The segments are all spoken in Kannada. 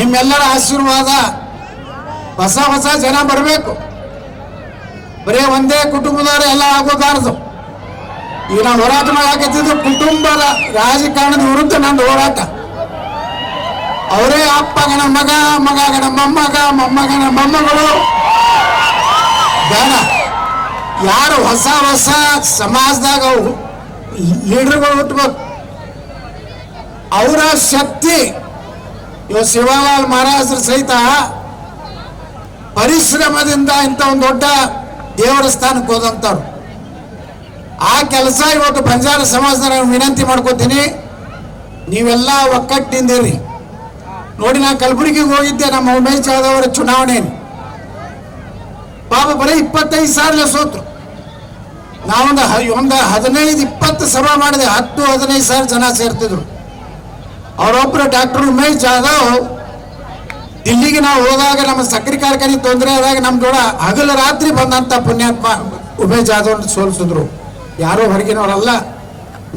ನಿಮ್ಮೆಲ್ಲರ ಆಶೀರ್ವಾದ, ಹೊಸ ಹೊಸ ಜನ ಬರಬೇಕು. ಬರೀ ಒಂದೇ ಕುಟುಂಬದವರು ಎಲ್ಲ ಆಗೋದಾರದು. ಈಗ ನಾವು ಹೋರಾಟ ಮಾಡಾಕತ್ತಿದ್ದು ಕುಟುಂಬದ ರಾಜಕಾರಣದ ವಿರುದ್ಧ ನಂದು ಹೋರಾಟ. ಅವರೇ ಅಪ್ಪಗನ ಮಗ, ಮಗನ ಮೊಮ್ಮಗ, ಮೊಮ್ಮಗನ ಮೊಮ್ಮಗಳು ಬೇಡ. ಯಾರು ಹೊಸ ಹೊಸ ಸಮಾಜದಾಗ ಲೀಡರ್ಗಳು ಹುಟ್ಟಬೇಕು. ಅವರ ಶಕ್ತಿ ಇವ ಶಿವಲಾಲ್ ಮಹಾರಾಜರು ಸಹಿತ ಪರಿಶ್ರಮದಿಂದ ಇಂಥ ಒಂದು ದೊಡ್ಡ ದೇವರ ಸ್ಥಾನಕ್ಕೆ ಹೋದಂಥವ್ರು. ಆ ಕೆಲಸ ಇವತ್ತು ಬಂಜಾರ ಸಮಾಜದ ನಾನು ವಿನಂತಿ ಮಾಡ್ಕೋತೀನಿ, ನೀವೆಲ್ಲ ಒಕ್ಕಟ್ಟಿಂದಿರಿ. ನೋಡಿ, ನಾನು ಕಲಬುರಗಿಗೆ ಹೋಗಿದ್ದೆ ನಮ್ಮ ಉಮೇಶ್ ಜಾಧವ್ ಅವರ ಚುನಾವಣೆಯಲ್ಲಿ. ಪಾಪ ಬರೀ 25,000 ಸೋತ್ರು. ನಾವೊಂದು 15-20 ಸಭಾ ಮಾಡಿದೆ, 10-15,000 ಜನ ಸೇರ್ತಿದ್ರು. ಅವರೊಬ್ಬರು ಡಾಕ್ಟರ್ ಉಮೇಶ್ ಜಾಧವ್ ದಿಲ್ಲಿಗೆ ನಾವು ಹೋದಾಗ ನಮ್ಮ ಸಕ್ಕರೆ ಕಾರ್ಖಾನೆ ತೊಂದರೆ ಆದಾಗ ನಮ್ಮ ಜೋಡ ಹಗಲು ರಾತ್ರಿ ಬಂದಂತ ಪುಣ್ಯಾತ್ಮ ಉಮೇಶ್ ಜಾಧವ್ ಸೋಲಿಸಿದ್ರು. ಯಾರೋ ಹೊರಗಿನವರಲ್ಲ,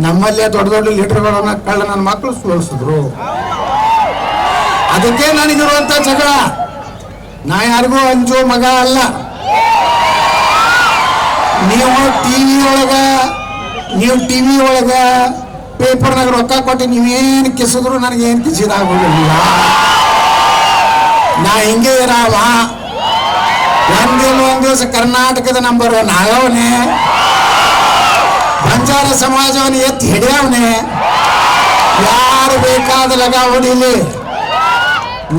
ನಮ್ಮಲ್ಲೇ ದೊಡ್ಡ ದೊಡ್ಡ ಲೀಡರ್ಗಳನ್ನ ಕಳ್ಳ ನನ್ನ ಮಕ್ಕಳು ಸೋಲಿಸಿದ್ರು. ಅದಕ್ಕೆ ನನಗಿರುವಂತ ಜಗಳ. ನಾ ಯಾರಿಗೂ ಅಂಜೋ ಮಗ ಅಲ್ಲ. ನೀವು ಟಿವಿ ಒಳಗ ಪೇಪರ್ನಾಗ ರೊಕ್ಕ ಕೊಟ್ಟು ನೀವೇನು ಕಿಸಿದ್ರು ನನಗೇನು ಕಿಸಿದಾಗೋದಿಲ್ಲ. ನಾ ಹಿಂಗೆ ಇರಾವ. ಒಂದ್ ದಿವಸ ಕರ್ನಾಟಕದ ನಂಬರ್ 1 ಆಗವನೆ, ಬಂಜಾರ ಸಮಾಜವನ್ನು ಎತ್ತಿ ಹಿಡಿಯವನೆ. ಯಾರು ಬೇಕಾದ ಲಗ ಹೊಡಿಲಿ.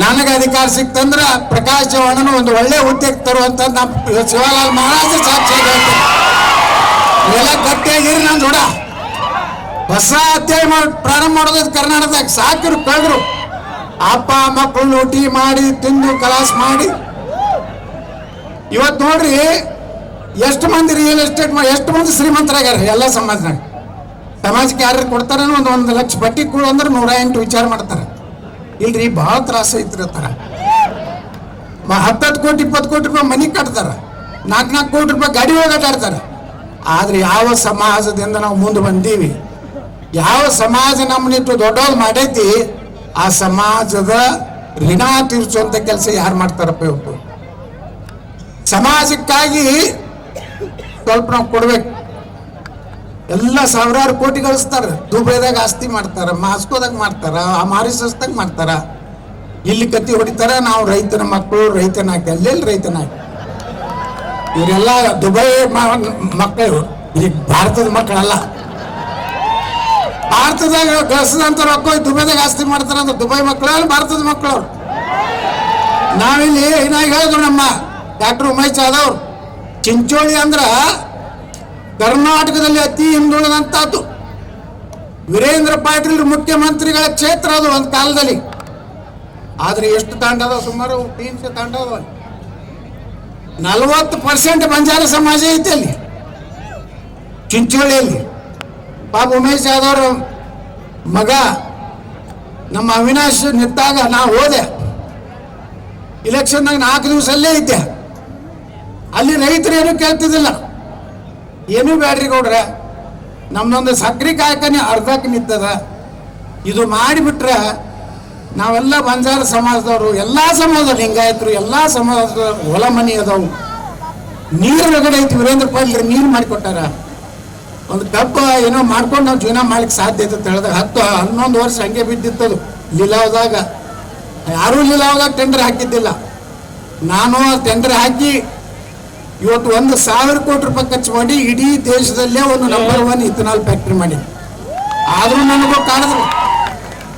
ನನಗೆ ಅಧಿಕಾರ ಸಿಕ್ತಂದ್ರ ಪ್ರಕಾಶ್ ಚವ್ಹಾಣನ ಒಂದು ಒಳ್ಳೆ ಹುದ್ದೆಗೆ ತರುವಂತ ನಮ್ಮ ಶಿವಲಾಲ್ ಮಹಾರಾಜ ಸಾಕ್ಷಿ ಎಲ್ಲ ಗಟ್ಟಿಯಾಗಿರಿ. ನಾನು ಜೋಡ ಹೊಸ ಅಧ್ಯಾಯ ಪ್ರಾರಂಭ ಮಾಡೋದು ಕರ್ನಾಟಕದಾಗ. ಸಾಕಿರು ಕಳೆದ್ರು, ಅಪ್ಪ ಮಕ್ಕಳು ಲೂಟಿ ಮಾಡಿ ತಿಂದು ಕಲಾಸ್ ಮಾಡಿ. ಇವತ್ತು ನೋಡ್ರಿ ಎಷ್ಟು ಮಂದಿ ರಿಯಲ್ ಎಸ್ಟೇಟ್ ಎಷ್ಟು ಮಂದಿ ಶ್ರೀಮಂತರಾಗ್ಯಾರ ಎಲ್ಲ ಸಮಾಜನಾಗ. ಸಮಾಜಕ್ಕೆ ಯಾರು ಕೊಡ್ತಾರ ಒಂದು ಲಕ್ಷ ಬಟ್ಟಿ ಕೊಡು ಅಂದ್ರೆ 108 ವಿಚಾರ ಮಾಡ್ತಾರೆ. ಇಲ್ರಿ, ಭಾಳ ತ್ರಾಸ ಐತಿರ್ತಾರ. 10 ಕೋಟಿ 20 ಕೋಟಿ ರೂಪಾಯಿ ಮನಿ ಕಟ್ತಾರ, 4 ಕೋಟಿ ರೂಪಾಯಿ ಗಾಡಿ ಹೋಗಾಟಾಡ್ತಾರೆ. ಆದ್ರೆ ಯಾವ ಸಮಾಜದಿಂದ ನಾವು ಮುಂದೆ ಬಂದೀವಿ, ಯಾವ ಸಮಾಜ ನಮ್ಮನ್ನಿಟ್ಟು ದೊಡ್ಡವ್ರು ಮಾಡೈತಿ, ಆ ಸಮಾಜದ ಋಣ ತೀರ್ಸುವಂತ ಕೆಲಸ ಯಾರು ಮಾಡ್ತಾರಪ್ಪ ಇವತ್ತು? ಸಮಾಜಕ್ಕಾಗಿ ಸ್ವಲ್ಪ ನಾವು ಕೊಡ್ಬೇಕು. ಎಲ್ಲ ಸಾವಿರಾರು ಕೋಟಿ ಗಳಿಸ್ತಾರ. ದುಬೈದಾಗ ಆಸ್ತಿ ಮಾಡ್ತಾರ, ಮಾಸ್ಕೋದಾಗ ಮಾಡ್ತಾರ, ಮಾರಿಸಸ್ದಾಗ ಮಾಡ್ತಾರ. ಇಲ್ಲಿ ಕತ್ತಿ ಹೊಡಿತಾರ. ನಾವು ರೈತನ ಮಕ್ಕಳು, ರೈತನಾಕಿ, ಎಲ್ಲೆಲ್ಲಿ ರೈತನಾಕಿ. ಇವರೆಲ್ಲ ದುಬೈ ಮಕ್ಕಳು, ಈ ಭಾರತದ ಮಕ್ಕಳಲ್ಲ. ಭಾರತದಾಗ ಗಳಿಸಿದಂತ ರೊಕ್ಕ ದುಬೈದಾಗ ಆಸ್ತಿ ಮಾಡ್ತಾರ ಅಂದ್ರೆ ದುಬೈ ಮಕ್ಕಳು, ಭಾರತದ ಮಕ್ಕಳು. ನಾವಿಲ್ಲಿ ಏನಾಗಿ ಹೇಳಿದ್ರು ನಮ್ಮ ಡಾಕ್ಟರ್ ಉಮೇಶ್ ಜಾಧವ್, ಚಿಂಚೋಳಿ ಅಂದ್ರ ಕರ್ನಾಟಕದಲ್ಲಿ ಅತಿ ಹಿಂದುಳಿದಂತದ್ದು. ವೀರೇಂದ್ರ ಪಾಟೀಲ್ ಮುಖ್ಯಮಂತ್ರಿಗಳ ಕ್ಷೇತ್ರ ಅದು ಒಂದು ಕಾಲದಲ್ಲಿ. ಆದ್ರೆ ಎಷ್ಟು ತಾಂಡ ಅದಾವ? ಸುಮಾರು 300 ತಾಂಡ ಅದಾವ. 40% ಬಂಜಾರ ಸಮಾಜ ಐತಿ ಅಲ್ಲಿ ಚಿಂಚೋಳಿಯಲ್ಲಿ. ಪಾಪ ಉಮೇಶ್ ಜಾಧವ್ ಮಗ ನಮ್ಮ ಅವಿನಾಶ್ ನಿಂತಾಗ ನಾ ಹೋದೆ. ಇಲೆಕ್ಷನ್ದಾಗ 4 ದಿವಸ ಅಲ್ಲೇ ಇದ್ದೆ. ಅಲ್ಲಿ ರೈತರು ಏನೂ ಕೇಳ್ತಿದ್ದಿಲ್ಲ, ಏನೂ ಬ್ಯಾಡ್ರಿ ಗೌಡ್ರೆ, ನಮ್ದೊಂದು ಸಕ್ರೆ ಕಾರ್ಖಾನೆ ಅರ್ಧಕ್ಕೆ ನಿಂತದ. ಇದು ಮಾಡಿಬಿಟ್ರೆ ನಾವೆಲ್ಲ ಬಂಜಾರ ಸಮಾಜದವರು, ಎಲ್ಲ ಸಮಾಜದ ಲಿಂಗಾಯತರು, ಎಲ್ಲ ಸಮಾಜದ ಹೊಲ ಮನಿ ಅದಾವು, ನೀರು ಒಳಗಡೆ ಐತಿ. ವೀರೇಂದ್ರ ಪಾಟೀಲ್ ನೀರು ಮಾಡಿಕೊಟ್ಟಾರ. ಒಂದು ಕಬ್ಬ ಏನೋ ಮಾಡ್ಕೊಂಡು ನಾವು ಜೀವನ ಮಾಡ್ಲಿಕ್ಕೆ ಸಾಧ್ಯ ಐತೆ ಅಂತ ಹೇಳಿದಾಗ 10-11 ವರ್ಷ ಹಂಗೆ ಬಿದ್ದಿತ್ತದು ಲೀಲಾವದಾಗ. ಯಾರೂ ಲೀಲಾವದಾಗ ಟೆಂಡರ್ ಹಾಕಿದ್ದಿಲ್ಲ. ನಾನು ಟೆಂಡರ್ ಹಾಕಿ ಇವತ್ತು 1,000 ಕೋಟಿ ರೂಪಾಯಿ ಖರ್ಚು ಮಾಡಿ ಇಡೀ ದೇಶದಲ್ಲೇ ಒಂದು ನಂಬರ್ 1 ಇಥನಾಲ್ ಫ್ಯಾಕ್ಟ್ರಿ ಮಾಡಿ. ಆದರೂ ನನಗೂ ಕಾಡಿದ್ರು,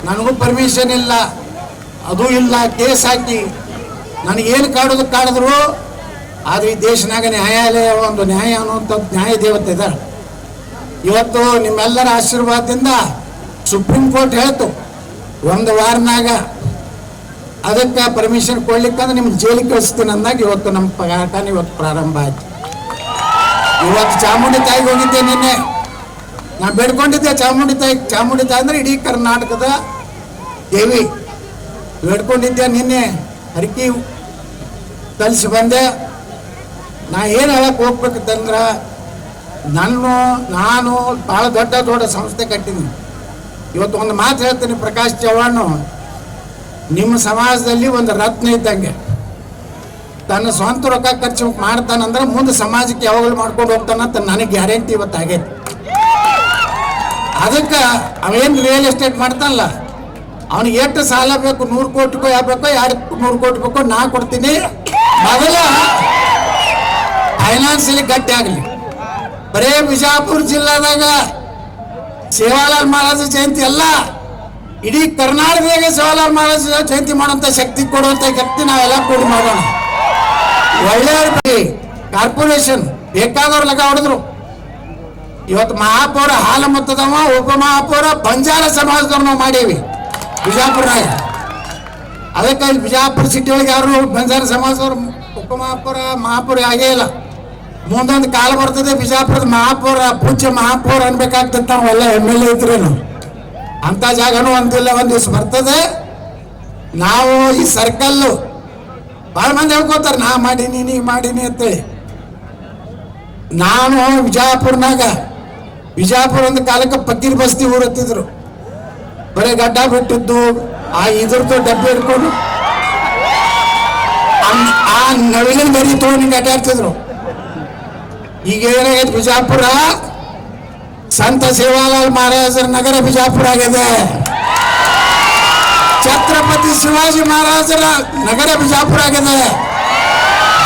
ನನಗೂ ಪರ್ಮಿಷನ್ ಇಲ್ಲ, ಅದು ಇಲ್ಲ, ಕೇಸ್ ಹಾಕಿ ನನಗೇನು ಕಾಡಿದ್ರು. ಆದರೆ ಈ ದೇಶನಾಗ ನ್ಯಾಯಾಲಯ, ಒಂದು ನ್ಯಾಯ ಅನ್ನುವಂಥ ನ್ಯಾಯ ದೇವತೆ ಇದ್ದಾರೆ. ಇವತ್ತು ನಿಮ್ಮೆಲ್ಲರ ಆಶೀರ್ವಾದದಿಂದ ಸುಪ್ರೀಂ ಕೋರ್ಟ್ ಹೇಳ್ತು 1 ವಾರನಾಗ ಅದಕ್ಕೆ ಪರ್ಮಿಷನ್ ಕೊಡ್ಲಿಕ್ಕಂದ್ರೆ ನಿಮ್ಗೆ ಜೈಲಿಗೆ ಕಳಿಸ್ತೀನಿ ಅಂದಾಗ ಇವತ್ತು ನಮ್ಮ ಕಾರ್ಖಾನೆ ಇವತ್ತು ಪ್ರಾರಂಭ ಆಯ್ತು. ಇವತ್ತು ಚಾಮುಂಡಿ ತಾಯಿಗೆ ಹೋಗಿದ್ದೆ ನಿನ್ನೆ. ನಾನು ಬೇಡ್ಕೊಂಡಿದ್ದೆ ಚಾಮುಂಡಿ ತಾಯಿ ಅಂದ್ರೆ ಇಡೀ ಕರ್ನಾಟಕದ ದೇವಿ. ಬೇಡ್ಕೊಂಡಿದ್ದೆ ನಿನ್ನೆ, ಹರಕಿ ಕಲಿಸಿ ಬಂದೆ. ನಾ ಏನು ಹೇಳಕ್ಕೆ ಹೋಗ್ಬೇಕಂತಂದ್ರೆ, ನಾನು ಭಾಳ ದೊಡ್ಡ ಸಂಸ್ಥೆ ಕಟ್ಟಿದ್ದೀನಿ. ಇವತ್ತು ಒಂದು ಮಾತು ಹೇಳ್ತೀನಿ, ಪ್ರಕಾಶ್ ಚವ್ಹಾಣ್ ನಿಮ್ಮ ಸಮಾಜದಲ್ಲಿ ಒಂದು ರತ್ನ ಇದ್ದಂಗೆ. ತನ್ನ ಸ್ವಂತ ರೊಕ್ಕ ಖರ್ಚು ಮಾಡ್ತಾನಂದ್ರೆ ಮುಂದೆ ಸಮಾಜಕ್ಕೆ ಯಾವಾಗಲೂ ಮಾಡ್ಕೊಂಡು ಹೋಗ್ತಾನಂತ ನನಗೆ ಗ್ಯಾರಂಟಿ ಇವತ್ತಾಗೈತಿ. ಅದಕ್ಕೆ ಅವೇನು ರಿಯಲ್ ಎಸ್ಟೇಟ್ ಮಾಡ್ತಾನಲ್ಲ, ಅವನಿಗೆ ಎಷ್ಟು ಸಾಲ ಬೇಕು, 100 ಕೋಟಿ ರೂಪಾಯಿ ಆಗಬೇಕು, 200 ಕೋಟಿ ಬೇಕು, ನಾ ಕೊಡ್ತೀನಿ. ಮೊದಲ ಫೈನಾನ್ಸಿಯಲಿ ಗಟ್ಟಿ ಆಗಲಿ. ಬರೇ ಬಿಜಾಪುರ ಜಿಲ್ಲಾದಾಗ ಸೇವಾಲಾಲ್ ಮಹಾರಾಜ ಜಯಂತಿ ಅಲ್ಲ, ಇಡೀ ಕರ್ನಾಟಕದಾಗ ಸೇವಾಲಾಲ್ ಮಹಾರಾಜ ಜಯಂತಿ ಮಾಡುವಂತ ಶಕ್ತಿ ಕೊಡುವಂತ ಶಕ್ತಿ ನಾವೆಲ್ಲ ಕೂಡಿ ಮಾಡೋಣ. ಒಳ್ಳೆಯ ಕಾರ್ಪೊರೇಷನ್ ಬೇಕಾದವ್ರು ಲಗ ಹೊಡೆದ್ರು. ಇವತ್ತು ಮಹಾಪೌರ ಹಾಲ ಮೊತ್ತದವ, ಉಪ ಮಹಾಪೌರ ಬಂಜಾರ ಸಮಾಜದವ್ರು ನಾವು ಮಾಡೀವಿ ಬಿಜಾಪುರನಾಗ. ಅದಕ್ಕೆ ಬಿಜಾಪುರ ಸಿಟಿ ಒಳಗೆ ಯಾರು ಬಂಜಾರ ಸಮಾಜದವ್ರು ಉಪ ಮಹಾಪೌರ ಆಗೇ ಇಲ್ಲ. ಮುಂದೊಂದು ಕಾಲ ಬರ್ತದೆ ಬಿಜಾಪುರದ ಮಹಾಪೌರ ಪೂಜ್ಯ ಮಹಾಪೌರ ಅನ್ಬೇಕಾಗ್ತದೆ. ನಾವೆಲ್ಲ MLA ಇದ್ರೇನು ಅಂತ ಜಾಗನೂ ಒಂದಿಲ್ಲ, ಒಂದು ದಿವಸ ಬರ್ತದೆ. ನಾವು ಈ ಸರ್ಕಲ್ಲು ಭಾಳ ಮಂದಿ ಹೇಳ್ಕೊತಾರೆ, ನಾ ಮಾಡೀನಿ ನೀ ಮಾಡೀನಿ ಅಂತೇಳಿ. ನಾನು ಬಿಜಾಪುರ ಒಂದು ಕಾಲಕ್ಕೆ ಪಕ್ಕೀರ್ ಬಸ್ತಿ ಊರತ್ತಿದ್ರು. ಬರೀ ಗಡ್ಡ ಬಿಟ್ಟಿದ್ದು ಆ ಇದ್ರದ್ದು ಡಬ್ಬಿ ಹಿಡ್ಕೊಂಡು ಆ ನವಿಲಿನ ಬರಿ ತೊಗೊಂಡು ಅಡ್ಡಾಡ್ತಿದ್ರು. ಈಗ ಏನಾಗೈತೆ, ಬಿಜಾಪುರ ಸಂತ ಸೇವಾಲಾಲ್ ಮಹಾರಾಜರ ನಗರ ಬಿಜಾಪುರ ಆಗಿದೆ. ಛತ್ರಪತಿ ಶಿವಾಜಿ ಮಹಾರಾಜರ ನಗರ ಬಿಜಾಪುರ ಆಗಿದೆ.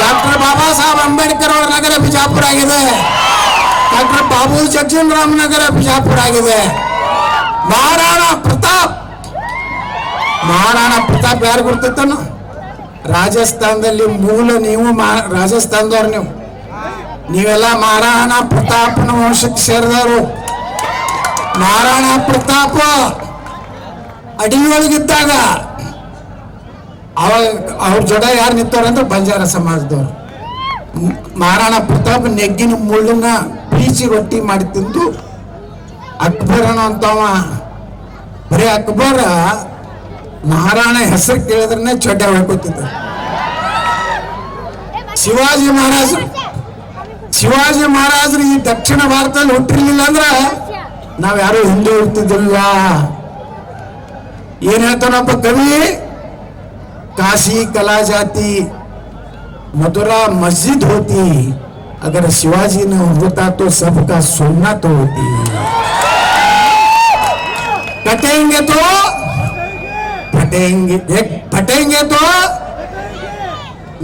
ಡಾಕ್ಟರ್ ಬಾಬಾ ಸಾಹೇಬ್ ಅಂಬೇಡ್ಕರ್ ಅವರ ನಗರ ಬಿಜಾಪುರ ಆಗಿದೆ. ಡಾಕ್ಟರ್ ಬಾಬು ಜಗಜೀವನರಾಮ್ ನಗರ ಬಿಜಾಪುರ ಆಗಿದೆ. ಮಹಾರಾಣಾ ಪ್ರತಾಪ್ ಯಾರು ಗೊತ್ತಿತ್ತಾನ? ರಾಜಸ್ಥಾನದಲ್ಲಿ ಮೂಲ ನೀವು ರಾಜಸ್ಥಾನದವ್ರು ನೀವೆಲ್ಲ ಮಹಾರಾಣಾ ಪ್ರತಾಪನ ವಂಶಕ್ಕೆ ಸೇರಿದವರು. ಮಹಾರಾಣಾ ಪ್ರತಾಪ ಅಡಿಯೊಳಗಿದ್ದಾಗ ಅವ್ರ ಜೊತೆ ಯಾರು ನಿಂತವ್ರಂದ್ರೆ ಬಂಜಾರ ಸಮಾಜದವ್ರು. ಮಹಾರಾಣಾ ಪ್ರತಾಪ್ ನೆಗ್ಗಿನ ಮುಳ್ಳನ್ನ ಬೀಸಿ ರೊಟ್ಟಿ ಮಾಡಿ ತಿಂದು ಅಕ್ಬರನ ಅಂತವ. ಬರೀ ಅಕ್ಬರ ಮಹಾರಾಣ ಹೆಸರು ಕೇಳಿದ್ರೆ ಚೊಡ್ಡ ಹೊಳ್ಕೊತಿದ್ದ. ಶಿವಾಜಿ ಮಹಾರಾಜರು ಈ ದಕ್ಷಿಣ ಭಾರತದಲ್ಲಿ ಹುಟ್ಟಿರ್ಲಿಲ್ಲ ಅಂದ್ರೆ ನಾವ್ಯಾರು ಹಿಂದೂ ಇರ್ತಿದ್ದಿಲ್ಲ. ಏನ್ ಹೇಳ್ತಾನಪ್ಪ ಕವಿ? काशी कला जाती, मथुरा मस्जिद होती, अगर शिवाजी न होता तो सबका सोना तो होती. कटेंगे तो फटेंगे तो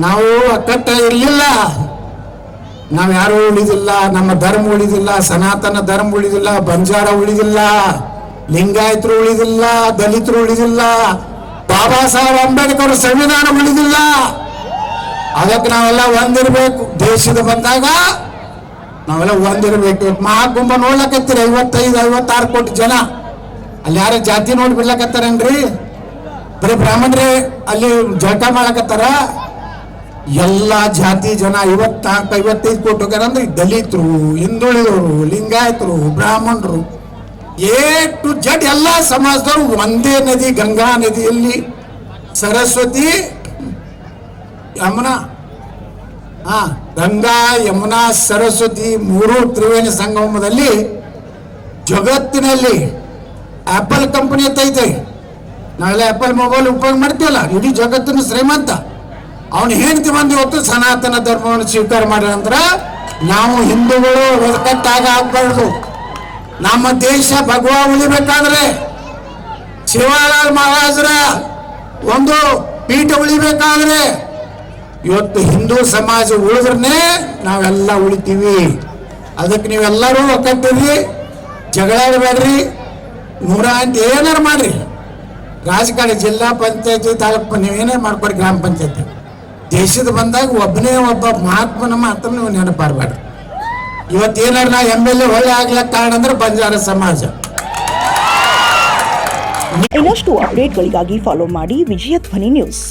ನಾವು ಅಕ್ಕಟ್ಟ ಇರಲಿಲ್ಲ, ನಾವು ಯಾರು ಉಳಿದಿಲ್ಲ, ನಮ್ಮ ಧರ್ಮ ಉಳಿದಿಲ್ಲ, ಸನಾತನ ಧರ್ಮ ಉಳಿದಿಲ್ಲ, ಬಂಜಾರ ಉಳಿದಿಲ್ಲ, ಲಿಂಗಾಯತರು ಉಳಿದಿಲ್ಲ, ದಲಿತರು ಉಳಿದಿಲ್ಲ, ಬಾಬಾ ಸಾಹೇಬ್ ಅಂಬೇಡ್ಕರ್ ಸಂವಿಧಾನ ಉಳಿದಿಲ್ಲ. ಅದಕ್ಕೆ ನಾವೆಲ್ಲ ಒಂದಿರ್ಬೇಕು. ದೇಶದ ಬಂದಾಗ ನಾವೆಲ್ಲ ಒಂದಿರ್ಬೇಕು. ಮಹಾಕುಂಭ ನೋಡ್ಲಕತ್ತೀರಿ, 55-56 ಕೋಟಿ ಜನ. ಅಲ್ಲಿ ಯಾರ ಜಾತಿ ನೋಡಿ ಬಿಡ್ಲಕತ್ತಾರೇನ್ರಿ? ಬರೀ ಬ್ರಾಹ್ಮಣರೇ ಅಲ್ಲಿ ಜಳಕ ಮಾಡಕತ್ತಾರ? ಎಲ್ಲ ಜಾತಿ ಜನ 54-55 ಕೋಟಿ ಹೋಗ್ಯಾರಂದ್ರೆ ದಲಿತರು, ಹಿಂದುಳಿದವರು, ಲಿಂಗಾಯತರು, ಬ್ರಾಹ್ಮಣರು, A to Z ಎಲ್ಲ ಸಮಾಜದವರು ಒಂದೇ ನದಿ, ಗಂಗಾ ನದಿಯಲ್ಲಿ ಸರಸ್ವತಿ ಯಮುನಾ, ಗಂಗಾ ಯಮುನಾ ಸರಸ್ವತಿ 3 ತ್ರಿವೇಣಿ ಸಂಗಮದಲ್ಲಿ ಜಗತ್ತಿನಲ್ಲಿ ಆಪಲ್ ಕಂಪನಿ ಐತೆ. ನಾವೆಲ್ಲ ಆಪಲ್ ಮೊಬೈಲ್ ಉಪಯೋಗ ಮಾಡ್ತೀವಲ್ಲ, ಇಡೀ ಜಗತ್ತಿನ ಶ್ರೀಮಂತ. ಅವನು ಹೆಂಡತಿ ಬಂದು ಇವತ್ತು ಸನಾತನ ಧರ್ಮವನ್ನು ಸ್ವೀಕಾರ ಮಾಡಿದ್ರೆ ನಾವು ಹಿಂದೂಗಳು ಒದಕಟ್ಟಾಗ ಆಗ್ಬಾರ್ದು. ನಮ್ಮ ದೇಶ ಭಗವಾ ಉಳಿಬೇಕಾದ್ರೆ, ಶಿವಾಲಾಲ್ ಮಹಾರಾಜರ ಒಂದು ಪೀಠ ಉಳಿಬೇಕಾದ್ರೆ ಇವತ್ತು ಹಿಂದೂ ಸಮಾಜ ಉಳಿದ್ರೆ ನಾವೆಲ್ಲ ಉಳಿತೀವಿ. ಅದಕ್ಕೆ ನೀವೆಲ್ಲರೂ ಒಕ್ಕಟ್ಟಿರಿ, ಜಗಳಾಡಬೇಡ್ರಿ, 108 ಏನಾರು ಮಾಡ್ರಿ. ರಾಜಕಾರಣ, ಜಿಲ್ಲಾ ಪಂಚಾಯತಿ, ತಾಲೂಕು ನೀವೇನೇ ಮಾಡ್ಕೊಡಿ, ಗ್ರಾಮ ಪಂಚಾಯತಿ. ದೇಶದ ಬಂದಾಗ ಒಬ್ಬ ಮಹಾತ್ಮನ ಮಾತ್ರ ನೀವು ನೆನಪಾರಬೇಡ್ರಿ. ಇವತ್ತೇನಾರು ನಾ MLA ಹೊಳೆ ಆಗ್ಲಕ್ಕ ಕಾರಣ ಅಂದ್ರೆ ಬಂಜಾರ ಸಮಾಜ. ಇನ್ನಷ್ಟು ಅಪ್ಡೇಟ್ಗಳಿಗಾಗಿ ಫಾಲೋ ಮಾಡಿ ವಿಜಯ ಧ್ವನಿ ನ್ಯೂಸ್.